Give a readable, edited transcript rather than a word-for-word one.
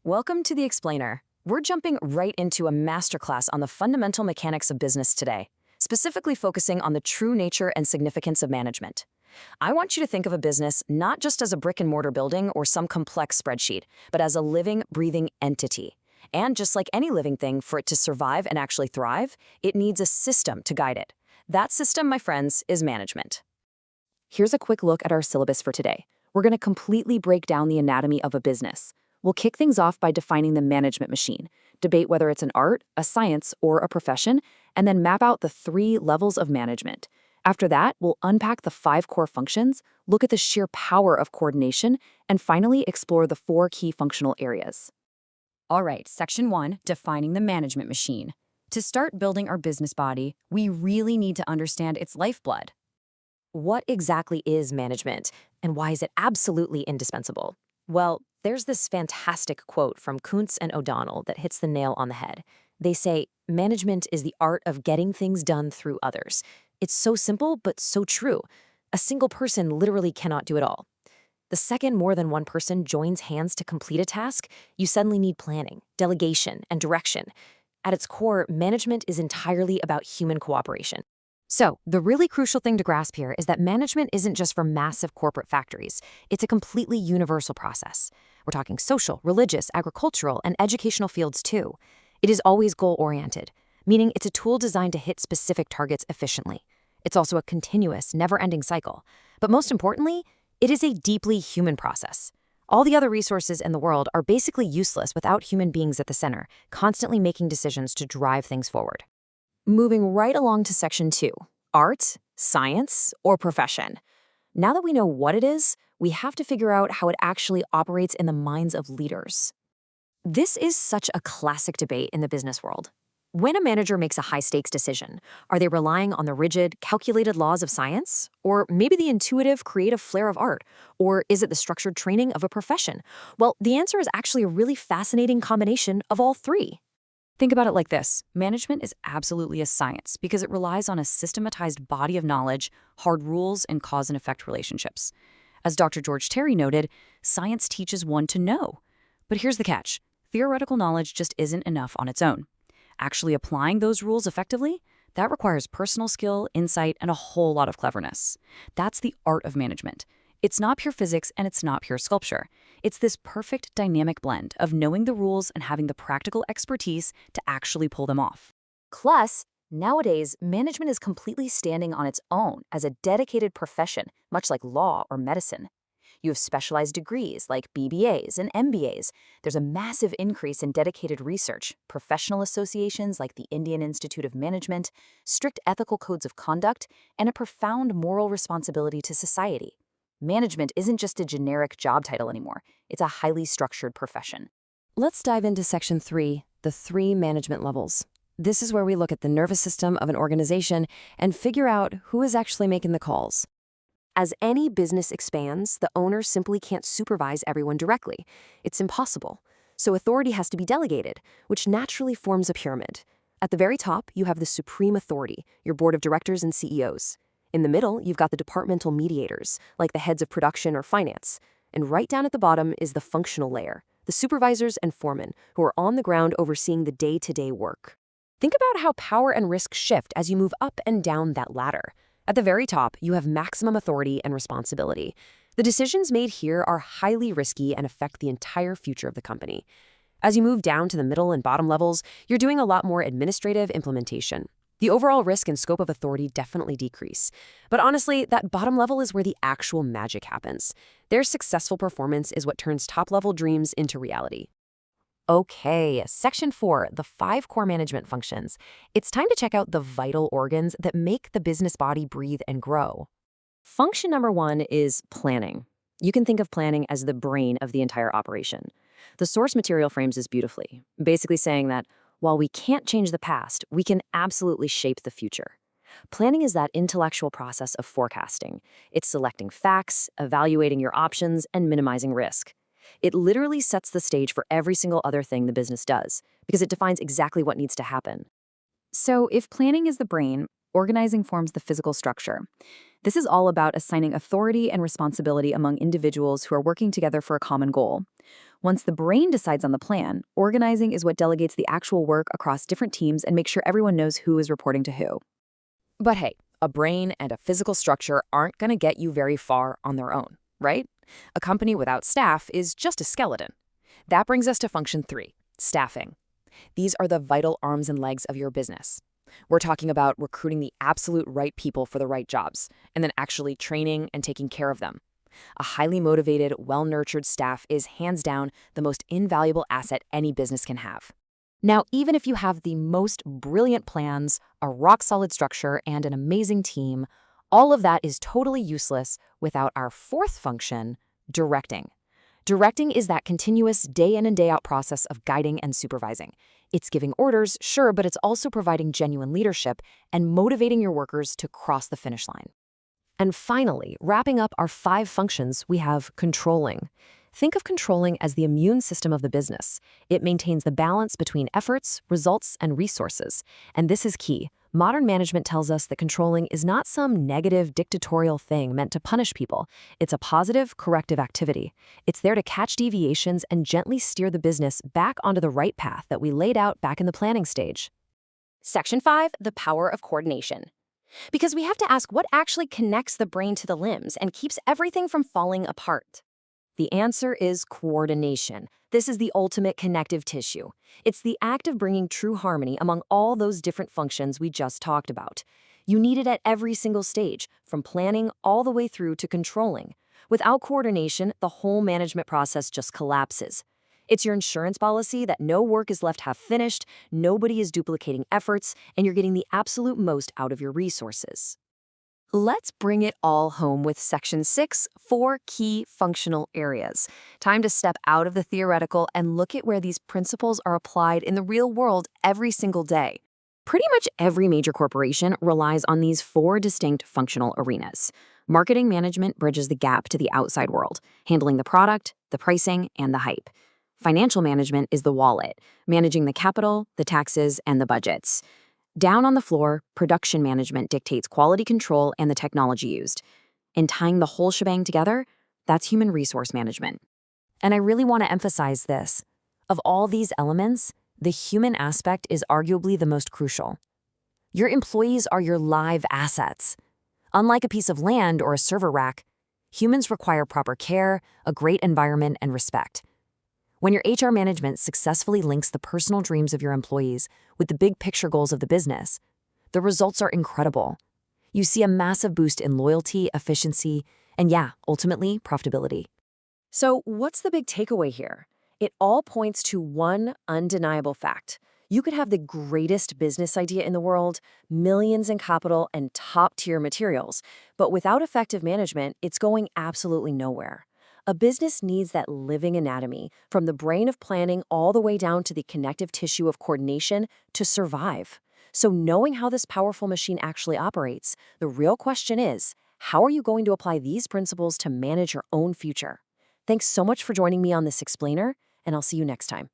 Welcome to The Explainer. We're jumping right into a masterclass on the fundamental mechanics of business today, specifically focusing on the true nature and significance of management. I want you to think of a business not just as a brick-and-mortar building or some complex spreadsheet, but as a living, breathing entity. And just like any living thing, for it to survive and actually thrive, it needs a system to guide it. That system, my friends, is management. Here's a quick look at our syllabus for today. We're going to completely break down the anatomy of a business. We'll kick things off by defining the management machine, debate whether it's an art, a science, or a profession, and then map out the 3 levels of management. After that, we'll unpack the 5 core functions, look at the sheer power of coordination, and finally explore the 4 key functional areas. All right, Section 1, defining the management machine. To start building our business body, we really need to understand its lifeblood. What exactly is management, and why is it absolutely indispensable? Well, there's this fantastic quote from Kuntz and O'Donnell that hits the nail on the head. They say, "Management is the art of getting things done through others." It's so simple, but so true. A single person literally cannot do it all. The second more than one person joins hands to complete a task, you suddenly need planning, delegation, and direction. At its core, management is entirely about human cooperation. So, the really crucial thing to grasp here is that management isn't just for massive corporate factories. It's a completely universal process. We're talking social, religious, agricultural, and educational fields too. It is always goal-oriented, meaning it's a tool designed to hit specific targets efficiently. It's also a continuous, never-ending cycle. But most importantly, it is a deeply human process. All the other resources in the world are basically useless without human beings at the center, constantly making decisions to drive things forward. Moving right along to Section 2, art, science, or profession. Now that we know what it is, we have to figure out how it actually operates in the minds of leaders. This is such a classic debate in the business world. When a manager makes a high-stakes decision, are they relying on the rigid, calculated laws of science? Or maybe the intuitive, creative flair of art? Or is it the structured training of a profession? Well, the answer is actually a really fascinating combination of all 3. Think about it like this. Management is absolutely a science because it relies on a systematized body of knowledge, hard rules, and cause and effect relationships. As Dr. George Terry noted, science teaches one to know. But here's the catch. Theoretical knowledge just isn't enough on its own. Actually applying those rules effectively, that requires personal skill, insight, and a whole lot of cleverness. That's the art of management. It's not pure physics and it's not pure sculpture. It's this perfect dynamic blend of knowing the rules and having the practical expertise to actually pull them off. Plus, nowadays, management is completely standing on its own as a dedicated profession, much like law or medicine. You have specialized degrees like BBAs and MBAs. There's a massive increase in dedicated research, professional associations like the Indian Institute of Management, strict ethical codes of conduct, and a profound moral responsibility to society. Management isn't just a generic job title anymore. It's a highly structured profession. Let's dive into Section 3, the 3 management levels. This is where we look at the nervous system of an organization and figure out who is actually making the calls. As any business expands, the owner simply can't supervise everyone directly. It's impossible. So authority has to be delegated, which naturally forms a pyramid. At the very top, you have the supreme authority, your board of directors and CEOs. In the middle, you've got the departmental mediators, like the heads of production or finance. And right down at the bottom is the functional layer, the supervisors and foremen, who are on the ground overseeing the day-to-day work. Think about how power and risk shift as you move up and down that ladder. At the very top, you have maximum authority and responsibility. The decisions made here are highly risky and affect the entire future of the company. As you move down to the middle and bottom levels, you're doing a lot more administrative implementation. The overall risk and scope of authority definitely decrease. But honestly, that bottom level is where the actual magic happens. Their successful performance is what turns top-level dreams into reality. Okay, Section 4, the 5 core management functions. It's time to check out the vital organs that make the business body breathe and grow. Function number 1 is planning. You can think of planning as the brain of the entire operation. The source material frames this beautifully, basically saying that while we can't change the past, we can absolutely shape the future. Planning is that intellectual process of forecasting. It's selecting facts, evaluating your options, and minimizing risk. It literally sets the stage for every single other thing the business does, because it defines exactly what needs to happen. So if planning is the brain, Organizing forms the physical structure. This is all about assigning authority and responsibility among individuals who are working together for a common goal. Once the brain decides on the plan, organizing is what delegates the actual work across different teams and makes sure everyone knows who is reporting to who. But hey, a brain and a physical structure aren't going to get you very far on their own, right? A company without staff is just a skeleton. That brings us to function 3, staffing. These are the vital arms and legs of your business. We're talking about recruiting the absolute right people for the right jobs, and then actually training and taking care of them. A highly motivated, well-nurtured staff is hands down the most invaluable asset any business can have. Now, even if you have the most brilliant plans, a rock-solid structure, and an amazing team, all of that is totally useless without our 4th function, directing. Directing is that continuous day in and day out process of guiding and supervising. It's giving orders, sure, but it's also providing genuine leadership and motivating your workers to cross the finish line. And finally, wrapping up our 5 functions, we have controlling. Think of controlling as the immune system of the business. It maintains the balance between efforts, results, and resources. And this is key. Modern management tells us that controlling is not some negative dictatorial thing meant to punish people. It's a positive, corrective activity. It's there to catch deviations and gently steer the business back onto the right path that we laid out back in the planning stage. Section 5, the power of coordination. Because we have to ask what actually connects the brain to the limbs and keeps everything from falling apart. The answer is coordination. This is the ultimate connective tissue. It's the act of bringing true harmony among all those different functions we just talked about. You need it at every single stage, from planning all the way through to controlling. Without coordination, the whole management process just collapses. It's your insurance policy that no work is left half-finished, nobody is duplicating efforts, and you're getting the absolute most out of your resources. Let's bring it all home with Section 6, 4 key functional areas. Time to step out of the theoretical and look at where these principles are applied in the real world every single day. Pretty much every major corporation relies on these 4 distinct functional arenas. Marketing management bridges the gap to the outside world, handling the product, the pricing, and the hype. Financial management is the wallet, managing the capital, the taxes, and the budgets. Down on the floor, production management dictates quality control and the technology used. And tying the whole shebang together, that's human resource management. And I really want to emphasize this. Of all these elements, the human aspect is arguably the most crucial. Your employees are your live assets. Unlike a piece of land or a server rack, humans require proper care, a great environment, and respect. When your HR management successfully links the personal dreams of your employees with the big picture goals of the business, the results are incredible. You see a massive boost in loyalty, efficiency, and ultimately, profitability. So what's the big takeaway here? It all points to one undeniable fact. You could have the greatest business idea in the world, millions in capital, and top-tier materials, but without effective management, it's going absolutely nowhere. A business needs that living anatomy, from the brain of planning all the way down to the connective tissue of coordination, to survive. So knowing how this powerful machine actually operates, the real question is, how are you going to apply these principles to manage your own future? Thanks so much for joining me on this explainer, and I'll see you next time.